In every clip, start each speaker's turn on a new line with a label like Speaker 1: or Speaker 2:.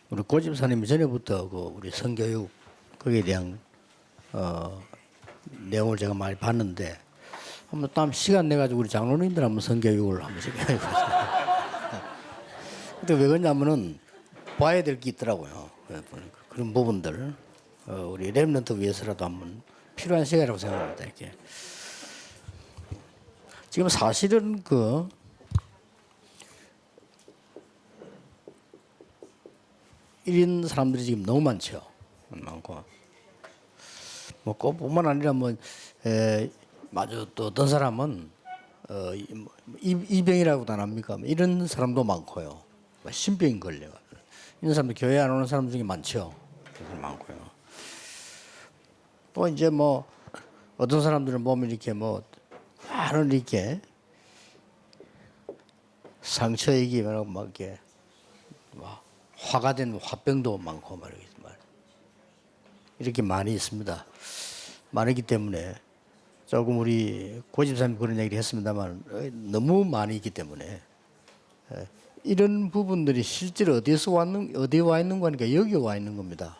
Speaker 1: 우리 고집사님이 전에부터 그 우리 성교육 거기에 대한 내용을 제가 많이 봤는데 한번 또 시간 내 가지고 우리 장로님들 한번 성교육을 한번 시켜요. 근데 왜 그러냐면은 봐야 될 게 있더라고요. 그런 부분들 우리 렘넌트 위해서라도 한번 필요한 시간이라고 생각합니다. 이렇게 지금 사실은 그 이런 사람들이 지금 너무 많죠. 많고 뭐 그뿐만 아니라 뭐 마주 또 어떤 사람은 이병이라고도 안 합니까? 이런 사람도 많고요. 신병 걸려. 이런 사람들 교회 안 오는 사람 중에 많죠. 많고요. 또 이제 뭐 어떤 사람들은 보면 이렇게 뭐 많은 이렇게 상처 얘기하고 막 이렇게 화가 된 화병도 많고 말이겠지만 이렇게 많이 있습니다. 많기 때문에 조금 우리 고집사님 그런 얘기를 했습니다만 너무 많이 있기 때문에 이런 부분들이 실제로 어디에 와 있는 거니까 여기 와 있는 겁니다.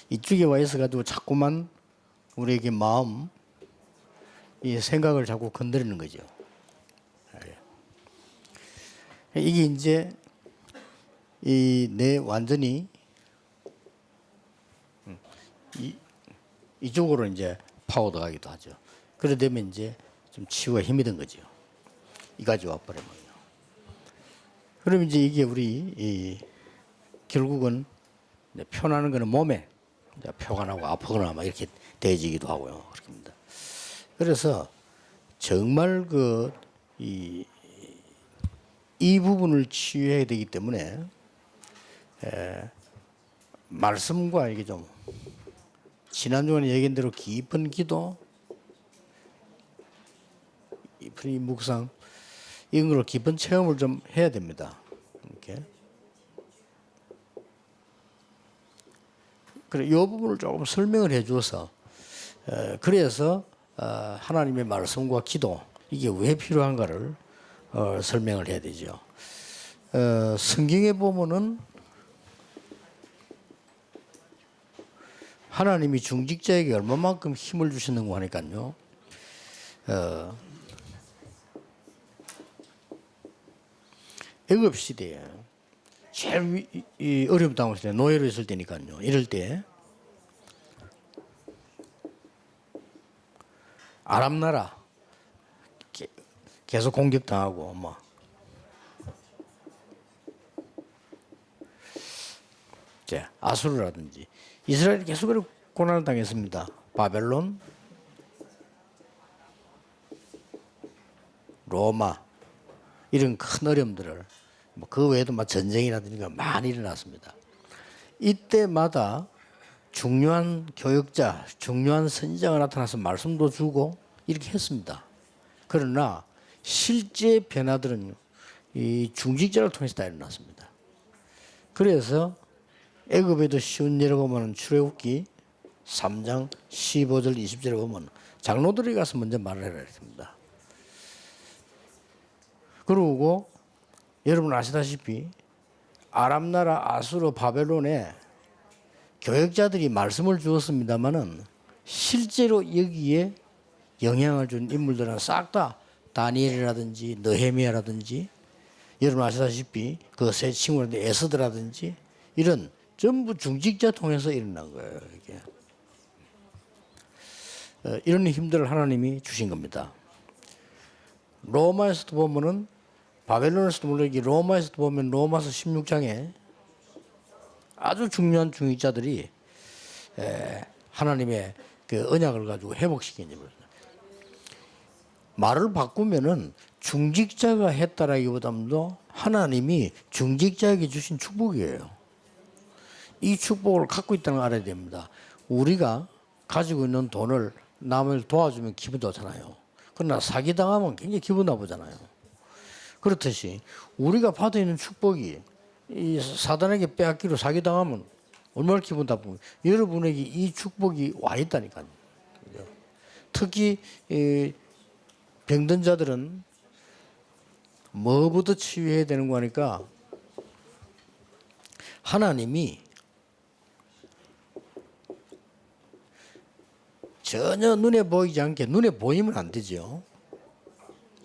Speaker 1: 이쪽에 와 있어 가지고 자꾸만 우리에게 마음 이 생각을 자꾸 건드리는 거죠. 이게 이제 내 완전히 이쪽으로 이제 파고들어가기도 하죠. 그래 되면 이제 좀 치유가 힘이 든 거죠. 이까지 와버리면요. 그럼 이제 이게 우리 결국은 표나는 거는 몸에 표가 나고 아프거나 막 이렇게 돼지기도 하고요. 그렇습니다. 그래서 정말 이 부분을 치유해야 되기 때문에 말씀과 이게 좀 지난주에 얘기한 대로 깊은 기도, 깊은 이 묵상 이런 걸 깊은 체험을 좀 해야 됩니다. 이렇게. 그래, 이 부분을 조금 설명을 해줘서 그래서 하나님의 말씀과 기도 이게 왜 필요한가를 설명을 해야 되죠. 성경에 보면은 하나님이 중직자에게 얼마만큼 힘을 주시는가 하니까요. 애굽 시대에 제일 어려움 당했을 때 노예로 있을 때니까요. 이럴 때 아람 나라 계속 공격당하고 뭐 아수르라든지 이스라엘이 계속 고난을 당했습니다. 바벨론, 로마 이런 큰 어려움들을 그 외에도 막 전쟁이라든가 많이 일어났습니다. 이때마다 중요한 교역자, 중요한 선지자가 나타나서 말씀도 주고 이렇게 했습니다. 그러나 실제 변화들은 이 중직자를 통해서 다 일어났습니다. 그래서 애굽에도 쉬운 예를 보면 출애굽기 3장 15절 20절에 보면 장로들이 가서 먼저 말을 해라 했습니다. 그리고 여러분 아시다시피 아람 나라 아수르 바벨론에 교역자들이 말씀을 주었습니다마는 실제로 여기에 영향을 준 인물들은 싹 다 다니엘이라든지 느헤미야라든지 여러분 아시다시피 그 세 친구인데 에스더라든지 이런 전부 중직자 통해서 일어난 거예요. 이게. 이런 힘들을 하나님이 주신 겁니다. 로마에서도 보면은 바벨론에서도 물론 로마에서도 보면 로마서 16장에 아주 중요한 중직자들이 하나님의 그 언약을 가지고 회복시킨 일입니다. 말을 바꾸면은 중직자가 했다라기보다도 하나님이 중직자에게 주신 축복이에요. 이 축복을 갖고 있다는 걸 알아야 됩니다. 우리가 가지고 있는 돈을 남을 도와주면 기분 좋잖아요. 그러나 사기당하면 굉장히 기분 나쁘잖아요. 그렇듯이 우리가 받아 있는 축복이 이 사단에게 빼앗기로 사기당하면 얼마나 기분 나쁘고 여러분에게 이 축복이 와 있다니까요. 특히 병든 자들은 뭐부터 치유해야 되는 거니까 하나님이 전혀 눈에 보이지 않게, 눈에 보이면 안 되죠.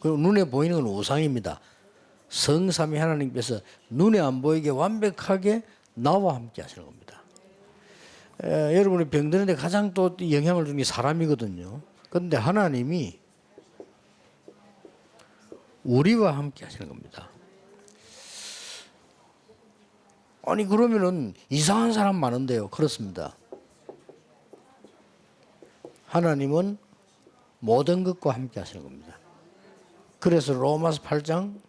Speaker 1: 그리고 눈에 보이는 건 우상입니다. 성삼위 하나님께서 눈에 안 보이게 완벽하게 나와 함께 하시는 겁니다. 여러분이 병드는데 가장 또 영향을 주는 게 사람이거든요. 그런데 하나님이 우리와 함께 하시는 겁니다. 아니 그러면은 이상한 사람 많은데요. 그렇습니다. 하나님은 모든 것과 함께 하시는 겁니다. 그래서 로마서 8장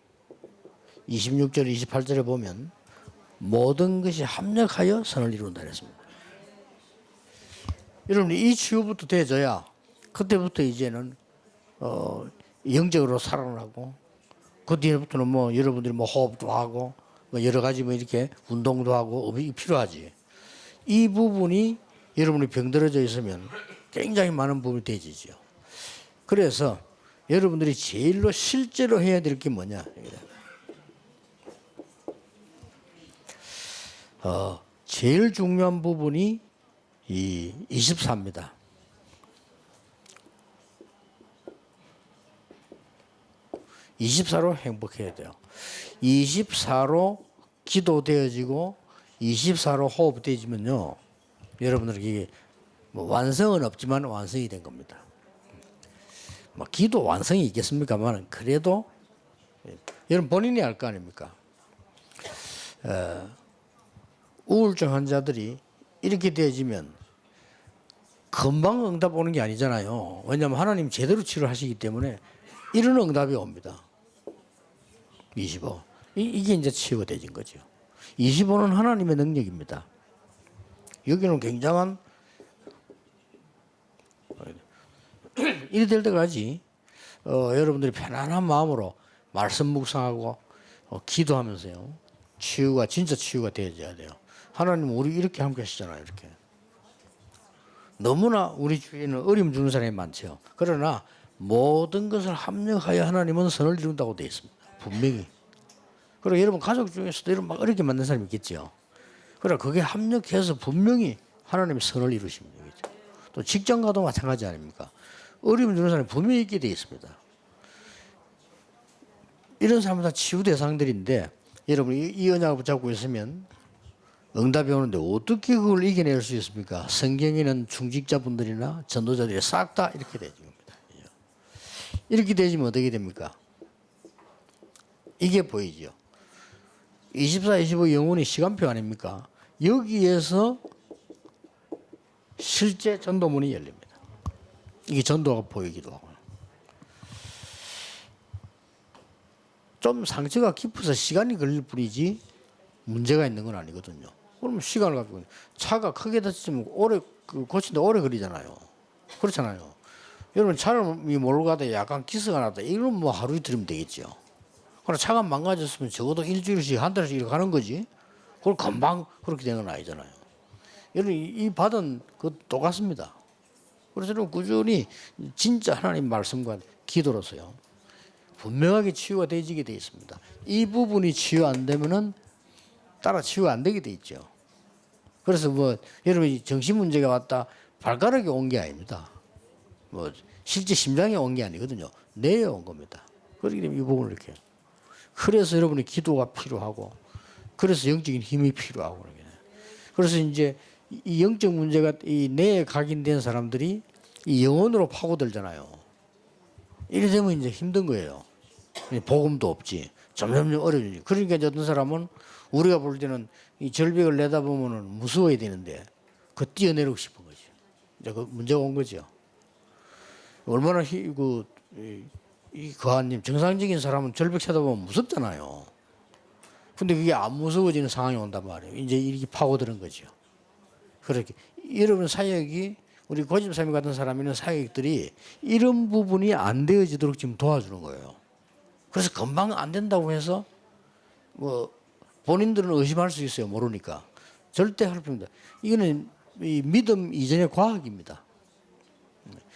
Speaker 1: 26절 28절에 보면 모든 것이 합력하여 선을 이룬다 그랬습니다. 여러분 이 치유부터 되어져야 그때부터 이제는 영적으로 살아나고 그 뒤부터는 뭐 여러분들이 뭐 호흡도 하고 뭐 여러 가지 뭐 이렇게 운동도 하고 필요하지. 이 부분이 여러분이 병들어져 있으면 굉장히 많은 부분이 되지죠. 그래서 여러분들이 제일로 실제로 해야 될 게 뭐냐? 제일 중요한 부분이 이 24입니다. 24로 행복해야 돼요. 24로 기도되어지고 24로 호흡되어지면요. 여러분들에게 뭐 완성은 없지만 완성이 된 겁니다. 뭐 기도 완성이 있겠습니까만 그래도 여러분 본인이 알 거 아닙니까? 우울증 환자들이 이렇게 되어지면 금방 응답 오는 게 아니잖아요. 왜냐하면 하나님 제대로 치료하시기 때문에 이런 응답이 옵니다. 25. 이게 이제 치유가 되진 거죠. 25는 하나님의 능력입니다. 여기는 굉장한 이래 될 때까지 여러분들이 편안한 마음으로 말씀 묵상하고 기도하면서요. 치유가 진짜 치유가 되어져야 돼요. 하나님 우리 이렇게 함께 하시잖아요. 이렇게. 너무나 우리 주위에는 어려움 주는 사람이 많죠. 그러나 모든 것을 합력하여 하나님은 선을 이룬다고 되어 있습니다. 분명히. 그리고 여러분 가족 중에서도 여러분 막 어렵게 만든 사람이 있겠죠. 그러나 그게 합력해서 분명히 하나님의 선을 이루시면 되겠죠. 또 직장 가도 마찬가지 아닙니까? 어려움 주는 사람이 분명히 있게 되어 있습니다. 이런 사람은 다 치유 대상들인데 여러분이 이 언약을 붙잡고 있으면 응답이 오는데 어떻게 그걸 이겨낼 수 있습니까? 성경에는 중직자분들이나 전도자들이 싹 다 이렇게 되는 겁니다. 이렇게 되지면 어떻게 됩니까? 이게 보이죠. 24, 25 영혼이 시간표 아닙니까? 여기에서 실제 전도문이 열립니다. 이게 전도가 보이기도 하고. 좀 상처가 깊어서 시간이 걸릴 뿐이지 문제가 있는 건 아니거든요. 그러면 시간을 가지고 차가 크게 다치면 오래 고치는데 오래 걸리잖아요. 그렇잖아요. 여러분 차를 몰고 가다 약간 기스가 났다. 이건 뭐 하루 이틀이면 되겠죠. 그러나 차가 망가졌으면 적어도 일주일씩 한 달씩 이렇게 가는 거지. 그걸 금방 그렇게 되는 건 아니잖아요. 여러분 이 받은 그 똑같습니다. 그래서 여러분 꾸준히 진짜 하나님 말씀과 기도로서요. 분명하게 치유가 되어지게 되어 있습니다. 이 부분이 치유 안 되면은 따라 치유가 안 되게 돼 있죠. 그래서 뭐 여러분이 정신 문제가 왔다 발가락에 온 게 아닙니다. 뭐 실제 심장에 온 게 아니거든요. 뇌에 온 겁니다. 그렇기 때문에 이 부분을 이렇게. 그래서 여러분의 기도가 필요하고, 그래서 영적인 힘이 필요하고 그러게. 그래서 이제 이 영적 문제가 이 뇌에 각인된 사람들이 이 영혼으로 파고들잖아요. 이래 되면 이제 힘든 거예요. 복음도 없지. 점점 어려워지지. 그러니까 이제 어떤 사람은 우리가 볼 때는 이 절벽을 내다보면은 무서워야 되는데 그 뛰어내리고 싶은 거죠. 이제 그 문제가 온 거죠. 얼마나 이 거한님 정상적인 사람은 절벽 쳐다보면 무섭잖아요. 근데 그게 안 무서워지는 상황이 온단 말이에요. 이제 이렇게 파고드는 거죠. 그렇게 여러분 사역이 우리 고집사님 같은 사람이는 사역들이 이런 부분이 안 되어지도록 지금 도와주는 거예요. 그래서 금방 안 된다고 해서 뭐 본인들은 의심할 수 있어요. 모르니까. 절대 할 필요 없습니다. 이거는 이 믿음 이전의 과학입니다.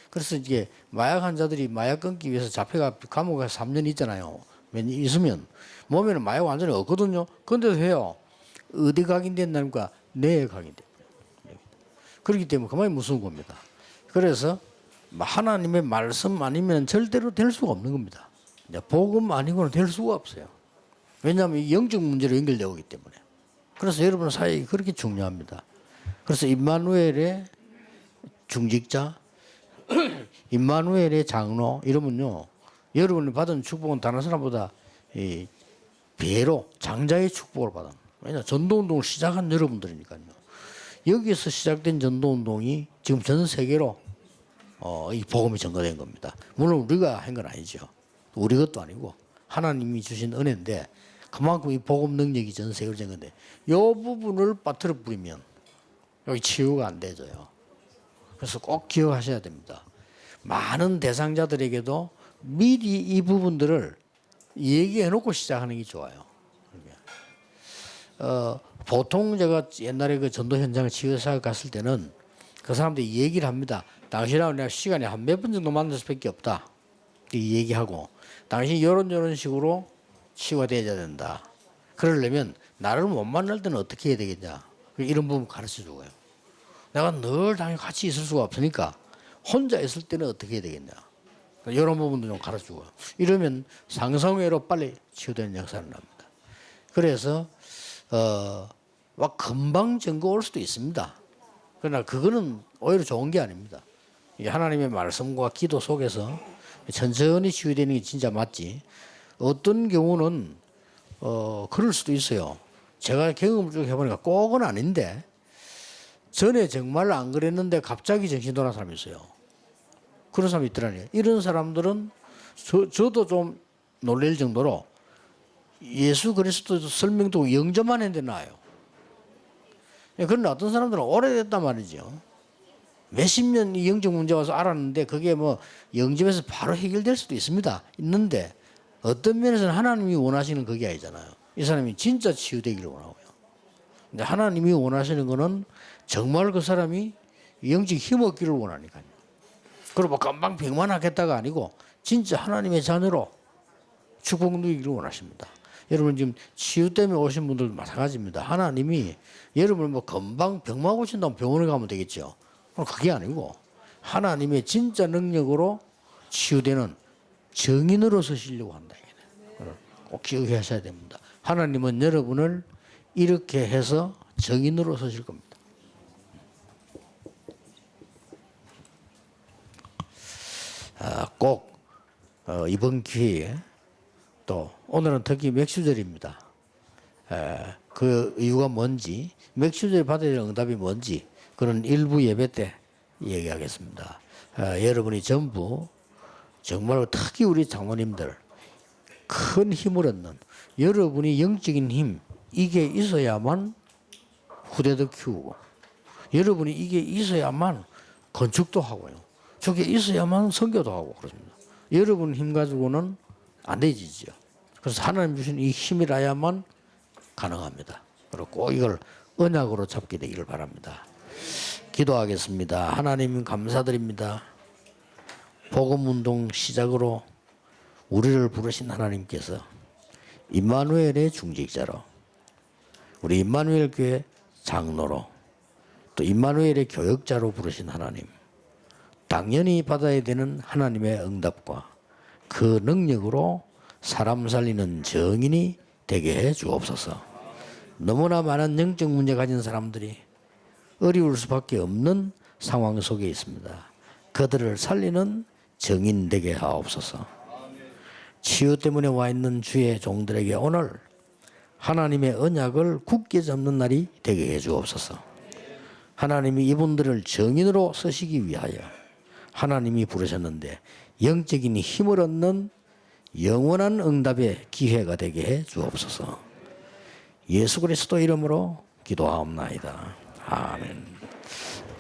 Speaker 1: 그래서 이게 마약 환자들이 마약 끊기 위해서 잡혀가 감옥에 3년 있잖아요. 있으면 몸에는 마약 완전히 없거든요. 그런데도 해요. 어디 각인된다니까 뇌에 각인됩니다. 그렇기 때문에 그만이 무서운 겁니다. 그래서 하나님의 말씀 아니면 절대로 될 수가 없는 겁니다. 복음 아니고는 될 수가 없어요. 왜냐하면 이 영적 문제로 연결되어 오기 때문에. 그래서 여러분 사역이 그렇게 중요합니다. 그래서 임마누엘의 중직자, 임마누엘의 장로 이러면요, 여러분이 받은 축복은 다른 사람보다 배로 장자의 축복을 받아요. 왜냐, 전도운동을 시작한 여러분들이니까요. 여기서 시작된 전도운동이 지금 전 세계로 이 복음이 전가된 겁니다. 물론 우리가 한 건 아니죠. 우리 것도 아니고 하나님이 주신 은혜인데 그만큼 이 복음 능력이 전 세계로 전가돼. 이 부분을 빠뜨려 버리면 여기 치유가 안 되져요. 그래서 꼭 기억하셔야 됩니다. 많은 대상자들에게도 미리 이 부분들을 얘기해놓고 시작하는 게 좋아요. 보통 제가 옛날에 그 전도 현장에 치유사역 갔을 때는 그 사람들이 얘기를 합니다. 당신하고 내가 시간이 한 몇 분 정도 만날 수밖에 없다. 이 얘기하고 당신이 이런 식으로 치유가 되어야 된다. 그러려면 나를 못 만날 때는 어떻게 해야 되겠냐. 이런 부분 가르쳐 주고요. 내가 늘 당연히 같이 있을 수가 없으니까 혼자 있을 때는 어떻게 해야 되겠냐. 이런 부분도 좀 가르쳐 주고요. 이러면 상성외로 빨리 치유되는 역사를 납니다. 그래서 막 금방 증거 올 수도 있습니다. 그러나 그거는 오히려 좋은 게 아닙니다. 하나님의 말씀과 기도 속에서 천천히 치유되는 게 진짜 맞지. 어떤 경우는 그럴 수도 있어요. 제가 경험을 쭉 해보니까 꼭은 아닌데 전에 정말 안 그랬는데 갑자기 정신 돌아온 사람이 있어요. 그런 사람이 있더라고요. 이런 사람들은 저도 좀 놀랄 정도로 예수 그리스도 설명도 영접만 했는데 나아요. 그런데 어떤 사람들은 오래됐단 말이죠. 몇십 년 이 영적 문제 와서 알았는데 그게 뭐 영접에서 바로 해결될 수도 있습니다. 있는데 어떤 면에서는 하나님이 원하시는 그게 아니잖아요. 이 사람이 진짜 치유되기를 원하고요. 근데 하나님이 원하시는 거는 정말 그 사람이 영적 힘 얻기를 원하니까요. 그리고 뭐 금방 병만 하겠다가 아니고 진짜 하나님의 자녀로 축복 누리기를 원하십니다. 여러분 지금 치유 때문에 오신 분들도 마찬가지입니다. 하나님이 여러분 뭐 금방 병만 고친다면 병원에 가면 되겠죠. 그게 아니고 하나님의 진짜 능력으로 치유되는 정인으로 서시려고 한다. 꼭 기억하셔야 됩니다. 하나님은 여러분을 이렇게 해서 정인으로 서실 겁니다. 꼭 이번 기회에 또 오늘은 특히 맥주절입니다. 그 이유가 뭔지, 맥주절 받아야 될 응답이 뭔지 그런 일부 예배 때 얘기하겠습니다. 여러분이 전부 정말 특히 우리 장로님들 큰 힘을 얻는 여러분이 영적인 힘 이게 있어야만 후대도 키우고 여러분이 이게 있어야만 건축도 하고요. 저게 있어야만 선교도 하고 그렇습니다. 여러분 힘 가지고는 안 되지죠. 그래서 하나님 주신 이 힘이라야만 가능합니다. 그리고 꼭 이걸 언약으로 잡게 되기를 바랍니다. 기도하겠습니다. 하나님 감사드립니다. 복음운동 시작으로 우리를 부르신 하나님께서 임마누엘의 중직자로 우리 임마누엘 교회 장로로 또 임마누엘의 교역자로 부르신 하나님 당연히 받아야 되는 하나님의 응답과 그 능력으로 사람 살리는 정인이 되게 해 주옵소서. 너무나 많은 영적 문제 가진 사람들이 어려울 수밖에 없는 상황 속에 있습니다. 그들을 살리는 정인 되게 하옵소서. 치유 때문에 와 있는 주의 종들에게 오늘 하나님의 언약을 굳게 잡는 날이 되게 해 주옵소서. 하나님이 이분들을 정인으로 쓰시기 위하여 하나님이 부르셨는데 영적인 힘을 얻는 영원한 응답의 기회가 되게 해 주옵소서. 예수 그리스도 이름으로 기도하옵나이다. 아멘.